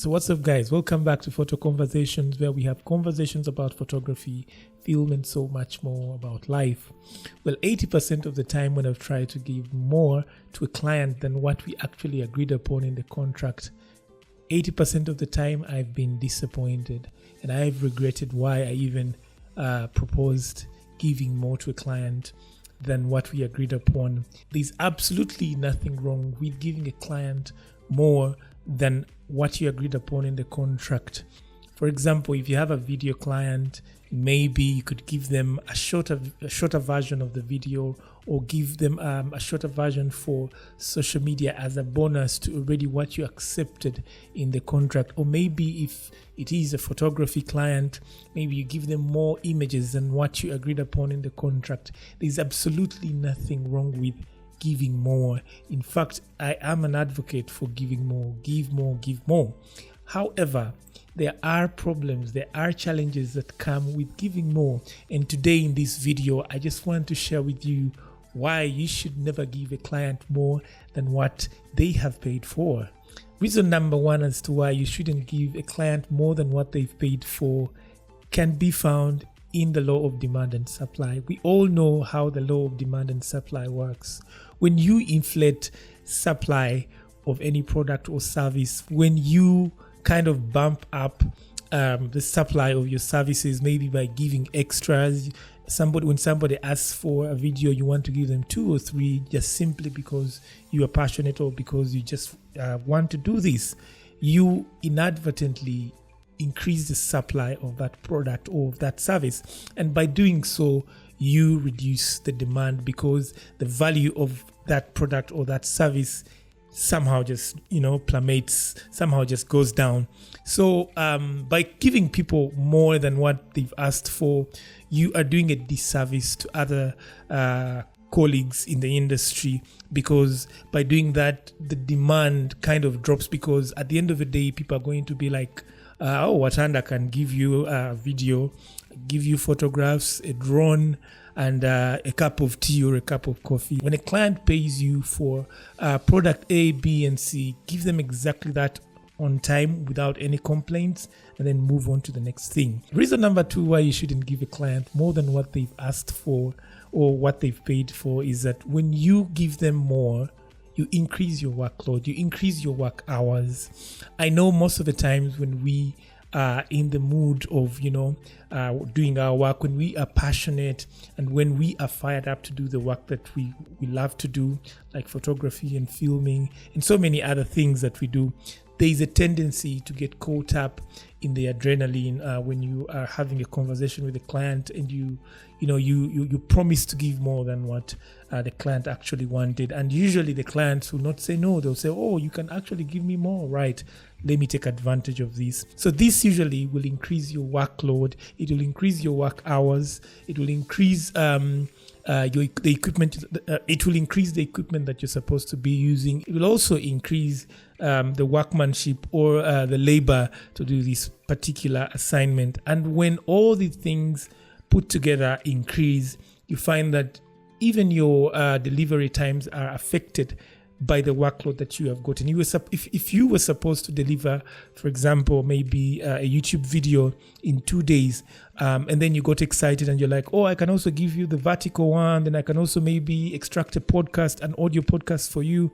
So what's up, guys? Welcome back to Photo Conversations, where we have conversations about photography, film, and so much more about life. Well, 80% of the time when I've tried to give more to a client than what we actually agreed upon in the contract, 80% of the time I've been disappointed and I've regretted why I even proposed giving more to a client than what we agreed upon. There's absolutely nothing wrong with giving a client more than what you agreed upon in the contract. For example, if you have a video client, maybe you could give them a shorter version of the video, or give them a shorter version for social media as a bonus to already what you accepted in the contract. Or maybe if it is a photography client, maybe you give them more images than what you agreed upon in the contract. There's absolutely nothing wrong with giving more. In fact, I am an advocate for giving more. Give more, give more. However, there are problems, there are challenges that come with giving more. And today in this video, I just want to share with you why you should never give a client more than what they have paid for. Reason number one as to why you shouldn't give a client more than what they've paid for can be found in the law of demand and supply. We all know how the law of demand and supply works. When you inflate supply of any product or service, when you kind of bump up the supply of your services, maybe by giving extras. When somebody asks for a video, you want to give them 2 or 3 just simply because you are passionate or because you just want to do this. You inadvertently increase the supply of that product or of that service, and by doing so you reduce the demand because the value of that product or that service somehow just plummets, somehow just goes down. So by giving people more than what they've asked for, you are doing a disservice to other colleagues in the industry, because by doing that the demand kind of drops, because at the end of the day people are going to be like, Watanda can give you a video, give you photographs, a drone, and a cup of tea or a cup of coffee. When a client pays you for product A, B, and C, give them exactly that on time without any complaints, and then move on to the next thing. Reason number 2 why you shouldn't give a client more than what they've asked for or what they've paid for is that when you give them more, you increase your workload, you increase your work hours. I know most of the times when we are in the mood of doing our work, when we are passionate and when we are fired up to do the work that we love to do, like photography and filming and so many other things that we do, there is a tendency to get caught up in the adrenaline when you are having a conversation with a client and you promise to give more than what the client actually wanted. And usually the clients will not say no. They'll say, oh, you can actually give me more, right? Let me take advantage of this. So this usually will increase your workload. It will increase your work hours. It will increase the equipment. It will increase the equipment that you're supposed to be using. It will also increase the workmanship or the labor to do this particular assignment. And when all these things put together increase, you find that even your delivery times are affected by the workload that you have gotten. If you were supposed to deliver, for example, maybe a YouTube video in 2 days, and then you got excited and you're like, oh, I can also give you the vertical one, then I can also maybe extract an audio podcast for you.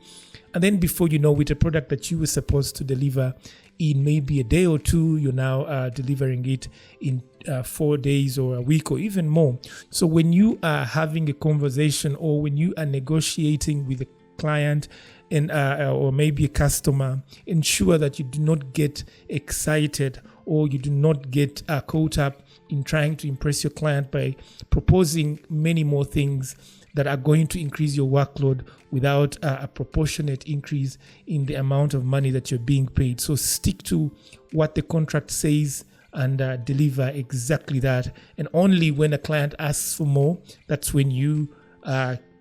And then before you know, with a product that you were supposed to deliver in maybe a day or 2, you're now delivering it in 4 days or a week or even more. So when you are having a conversation or when you are negotiating with a client and or maybe a customer, ensure that you do not get excited or you do not get caught up in trying to impress your client by proposing many more things that are going to increase your workload without a proportionate increase in the amount of money that you're being paid. So stick to what the contract says and deliver exactly that. And only when a client asks for more, that's when you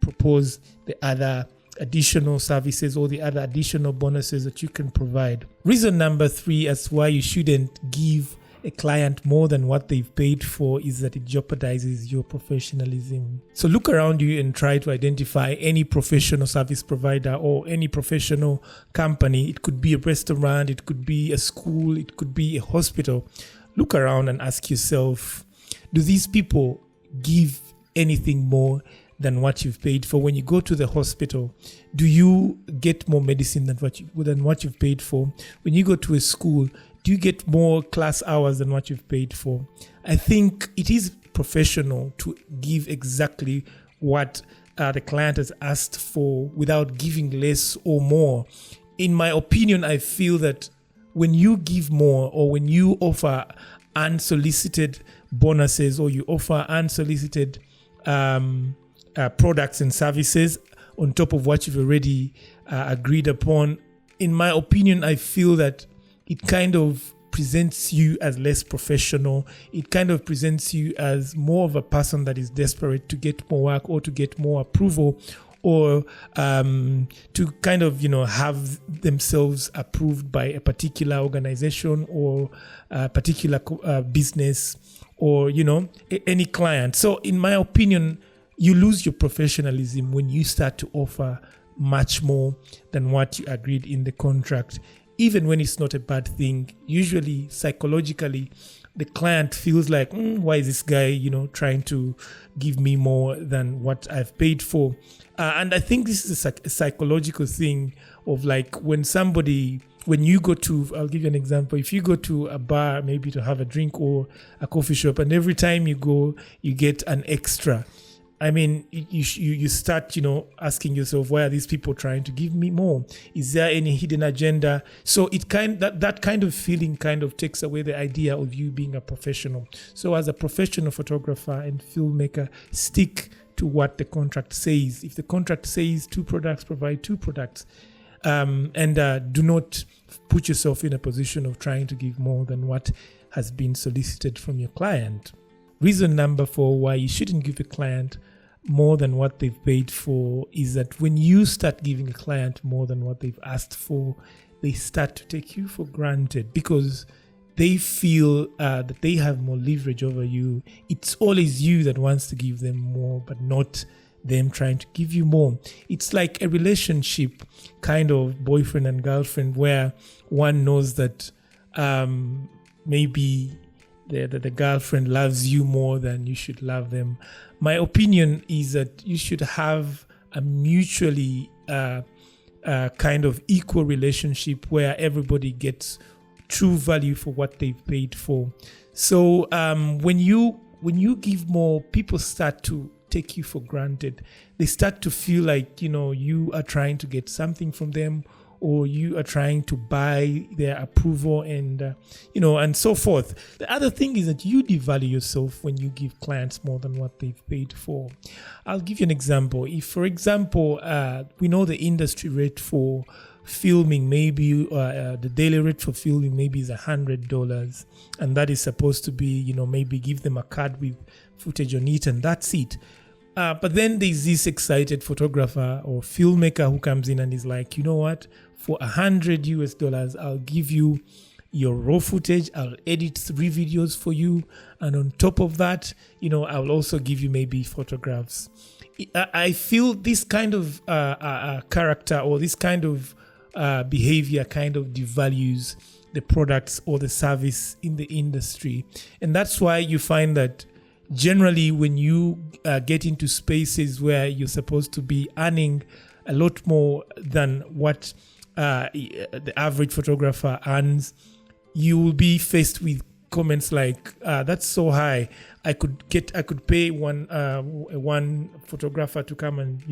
propose the other additional services or the other additional bonuses that you can provide. Reason number 3 as why you shouldn't give a client more than what they've paid for is that it jeopardizes your professionalism. So look around you and try to identify any professional service provider or any professional company. It could be a restaurant, it could be a school, it could be a hospital. Look around and ask yourself, do these people give anything more than what you've paid for? When you go to the hospital, do you get more medicine than what you've paid for? When you go to a school, do you get more class hours than what you've paid for? I think it is professional to give exactly what the client has asked for without giving less or more. In my opinion, I feel that when you give more or when you offer unsolicited bonuses or you offer unsolicited products and services on top of what you've already agreed upon, in my opinion, I feel that it kind of presents you as less professional. It kind of presents you as more of a person that is desperate to get more work or to get more approval or to kind of, have themselves approved by a particular organization or a particular business or, any client. So in my opinion, you lose your professionalism when you start to offer much more than what you agreed in the contract. Even when it's not a bad thing, usually psychologically, the client feels like, why is this guy, trying to give me more than what I've paid for? And I think this is a psychological thing of like when you go to, I'll give you an example. If you go to a bar, maybe to have a drink or a coffee shop, and every time you go, you get an extra. I mean, you start, asking yourself, why are these people trying to give me more? Is there any hidden agenda? So that kind of feeling kind of takes away the idea of you being a professional. So as a professional photographer and filmmaker, stick to what the contract says. If the contract says 2 products, provide 2 products. And do not put yourself in a position of trying to give more than what has been solicited from your client. Reason number 4 why you shouldn't give a client more than what they've paid for is that when you start giving a client more than what they've asked for, they start to take you for granted because they feel that they have more leverage over you. It's always you that wants to give them more, but not them trying to give you more. It's like a relationship, kind of boyfriend and girlfriend, where one knows that maybe the girlfriend loves you more than you should love them. My opinion is that you should have a mutually kind of equal relationship where everybody gets true value for what they've paid for. So when you give more, people start to take you for granted. They start to feel like, you are trying to get something from them, or you are trying to buy their approval and, and so forth. The other thing is that you devalue yourself when you give clients more than what they've paid for. I'll give you an example. If, for example, we know the industry rate for filming, maybe the daily rate for filming maybe is $100, and that is supposed to be, maybe give them a card with footage on it and that's it. But then there's this excited photographer or filmmaker who comes in and is like, you know what, for $100, I'll give you your raw footage. I'll edit 3 videos for you. And on top of that, I'll also give you maybe photographs. I feel this kind of character or this kind of behavior kind of devalues the products or the service in the industry. And that's why you find that generally when you get into spaces where you're supposed to be earning a lot more than what the average photographer earns, you will be faced with comments like, that's so high. I could pay one photographer to come and,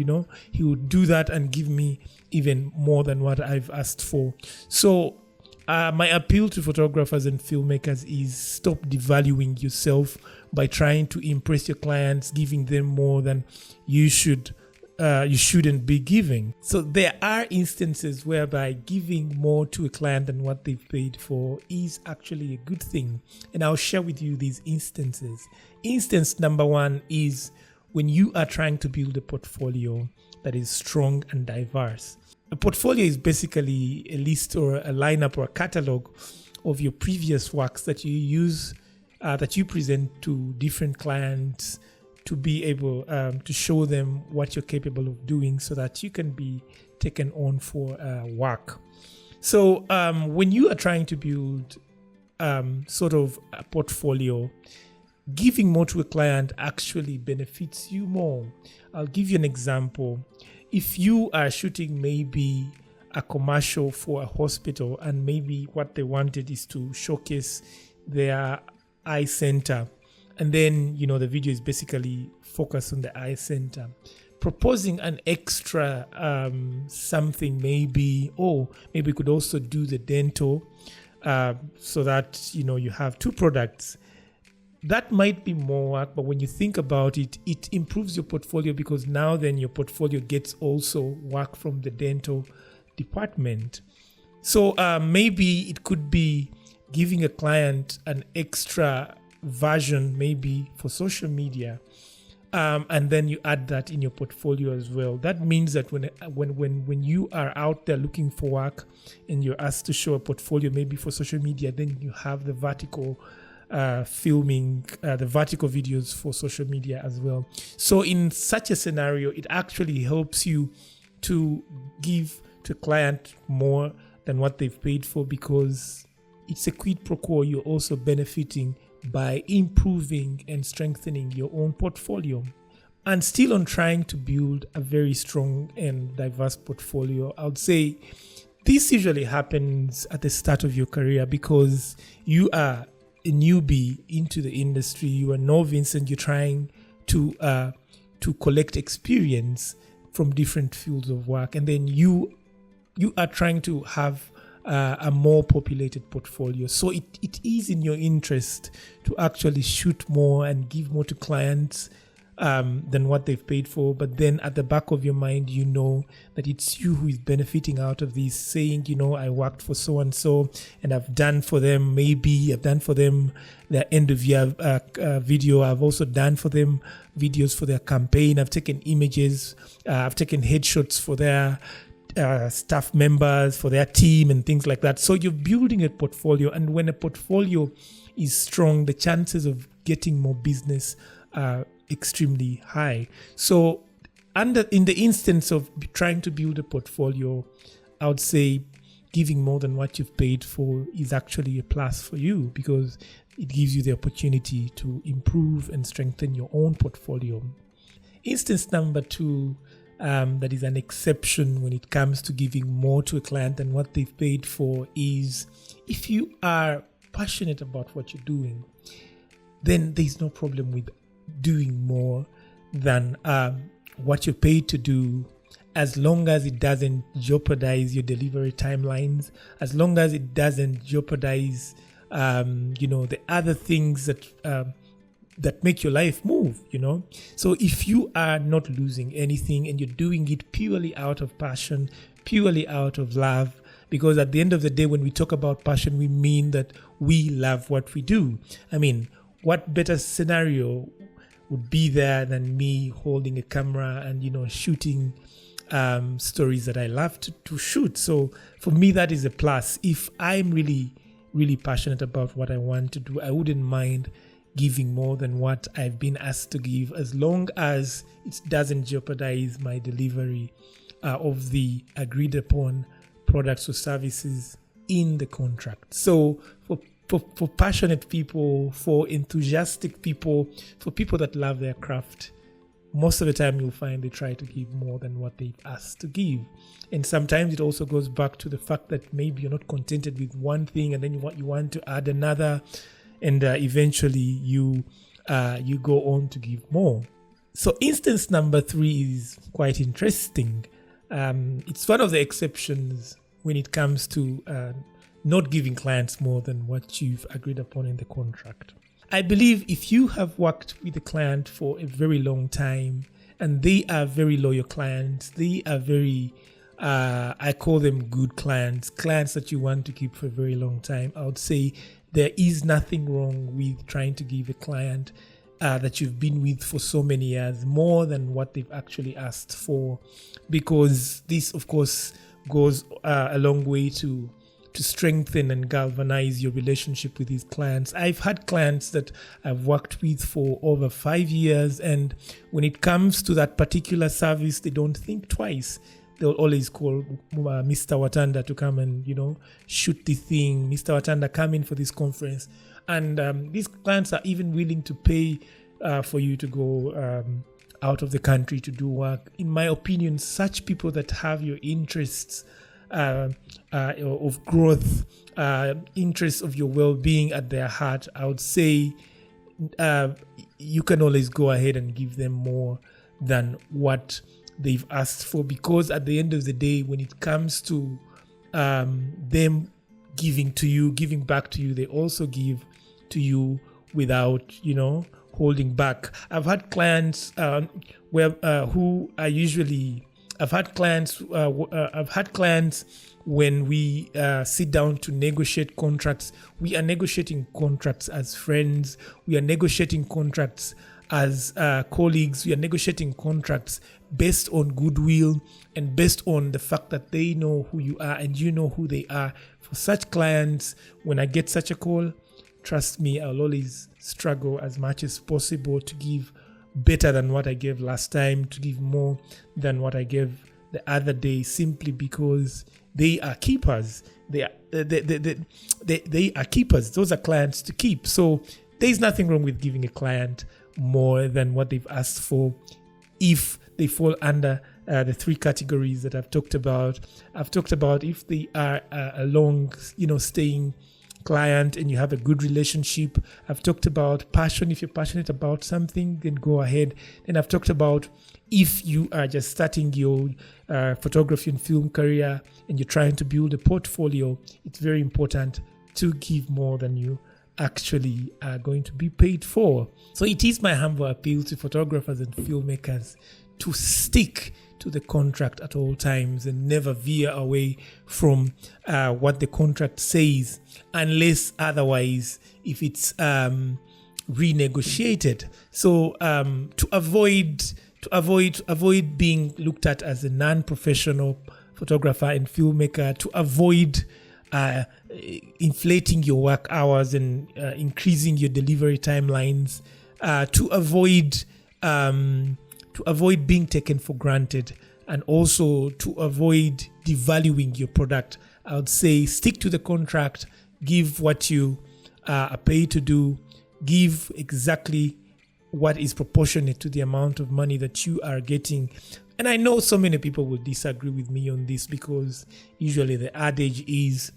he would do that and give me even more than what I've asked for. So my appeal to photographers and filmmakers is stop devaluing yourself by trying to impress your clients, giving them more than you shouldn't be giving. So there are instances whereby giving more to a client than what they've paid for is actually a good thing. And I'll share with you these instances. Instance number 1 is when you are trying to build a portfolio that is strong and diverse. A portfolio is basically a list or a lineup or a catalog of your previous works that you use, that you present to different clients, to be able to show them what you're capable of doing so that you can be taken on for work. So when you are trying to build sort of a portfolio, giving more to a client actually benefits you more. I'll give you an example. If you are shooting maybe a commercial for a hospital, and maybe what they wanted is to showcase their eye center, and then the video is basically focused on the eye center, proposing an extra something, maybe we could also do the dental, so that you have two products. That might be more work, but when you think about it, it improves your portfolio, because now then your portfolio gets also work from the dental department. So maybe it could be giving a client an extra version, maybe for social media, and then you add that in your portfolio as well. That means that when you are out there looking for work and you're asked to show a portfolio maybe for social media, then you have the vertical filming, the vertical videos for social media as well. So in such a scenario, it actually helps you to give to client more than what they've paid for, because it's a quid pro quo. You're also benefiting by improving and strengthening your own portfolio. And still on trying to build a very strong and diverse portfolio, I would say this usually happens at the start of your career, because you are a newbie into the industry, you are novice, and you're trying to collect experience from different fields of work, and then you are trying to have a more populated portfolio. So it is in your interest to actually shoot more and give more to clients than what they've paid for. But then at the back of your mind, that it's you who is benefiting out of this, saying, I worked for so and so, and I've done for them their end of year video. I've also done for them videos for their campaign. I've taken images, I've taken headshots for their staff members, for their team, and things like that. So you're building a portfolio, and when a portfolio is strong, the chances of getting more business are extremely high. So in the instance of trying to build a portfolio, I would say giving more than what you've paid for is actually a plus for you, because it gives you the opportunity to improve and strengthen your own portfolio. Instance number 2, that is an exception when it comes to giving more to a client than what they've paid for, is if you are passionate about what you're doing, then there's no problem with doing more than what you're paid to do, as long as it doesn't jeopardize your delivery timelines, as long as it doesn't jeopardize the other things that make your life move. So if you are not losing anything and you're doing it purely out of passion, purely out of love, because at the end of the day, when we talk about passion, we mean that we love what we do. I mean, what better scenario would be there than me holding a camera and shooting stories that I love to shoot. So for me, that is a plus. If I'm really, really passionate about what I want to do, I wouldn't mind giving more than what I've been asked to give, as long as it doesn't jeopardize my delivery of the agreed upon products or services in the contract. So for passionate people, for enthusiastic people, for people that love their craft, most of the time you'll find they try to give more than what they've asked to give. And sometimes it also goes back to the fact that maybe you're not contented with one thing, and then you want to add another, and eventually you go on to give more. So instance number 3 is quite interesting. It's one of the exceptions when it comes to not giving clients more than what you've agreed upon in the contract. I believe if you have worked with a client for a very long time and they are very loyal clients, they are very, I call them good clients that you want to keep for a very long time, I would say there is nothing wrong with trying to give a client that you've been with for so many years more than what they've actually asked for, because this, of course, goes a long way to to strengthen and galvanize your relationship with these clients. I've had clients that I've worked with for over 5 years, and when it comes to that particular service, they don't think twice. They'll always call Mr. Watanda to come and, shoot the thing. Mr. Watanda, come in for this conference. And these clients are even willing to pay for you to go out of the country to do work. In my opinion, such people that have your interests of growth, interests of your well-being at their heart, I would say you can always go ahead and give them more than what they've asked for, because at the end of the day, when it comes to them giving back to you, they also give to you without holding back. I've had clients I've had clients when we sit down to negotiate contracts. We are negotiating contracts as friends. We are negotiating contracts as colleagues. We are negotiating contracts based on goodwill and based on the fact that they know who you are and you know who they are. For such clients, when I get such a call, trust me, I'll always struggle as much as possible to give better than what I gave last time, to give more than what I gave the other day, simply because they are keepers. They are keepers. Those are clients to keep. So there's nothing wrong with giving a client more than what they've asked for if they fall under the three categories that I've talked about. I've talked about if they are a long, staying client and you have a good relationship. I've talked about passion. If you're passionate about something, then go ahead. And I've talked about if you are just starting your photography and film career and you're trying to build a portfolio, it's very important to give more than you actually are going to be paid for. So it is my humble appeal to photographers and filmmakers to stick to the contract at all times and never veer away from what the contract says, unless otherwise if it's renegotiated. So to avoid being looked at as a non-professional photographer and filmmaker, to avoid inflating your work hours and increasing your delivery timelines, to avoid being taken for granted, and also to avoid devaluing your product, I would say stick to the contract, give what you are paid to do, give exactly what is proportionate to the amount of money that you are getting. And I know so many people will disagree with me on this, because usually the adage is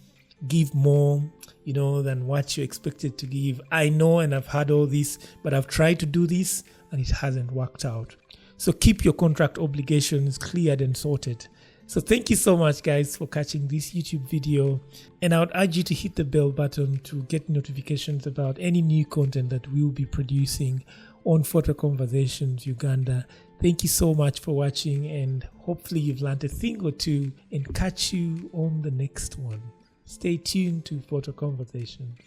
give more, than what you're expected to give. I know, and I've had all this, but I've tried to do this and it hasn't worked out. So keep your contract obligations cleared and sorted. So thank you so much, guys, for catching this YouTube video. And I would urge you to hit the bell button to get notifications about any new content that we'll be producing on Photo Conversations Uganda. Thank you so much for watching, and hopefully you've learned a thing or two, and catch you on the next one. Stay tuned to Photo Conversations.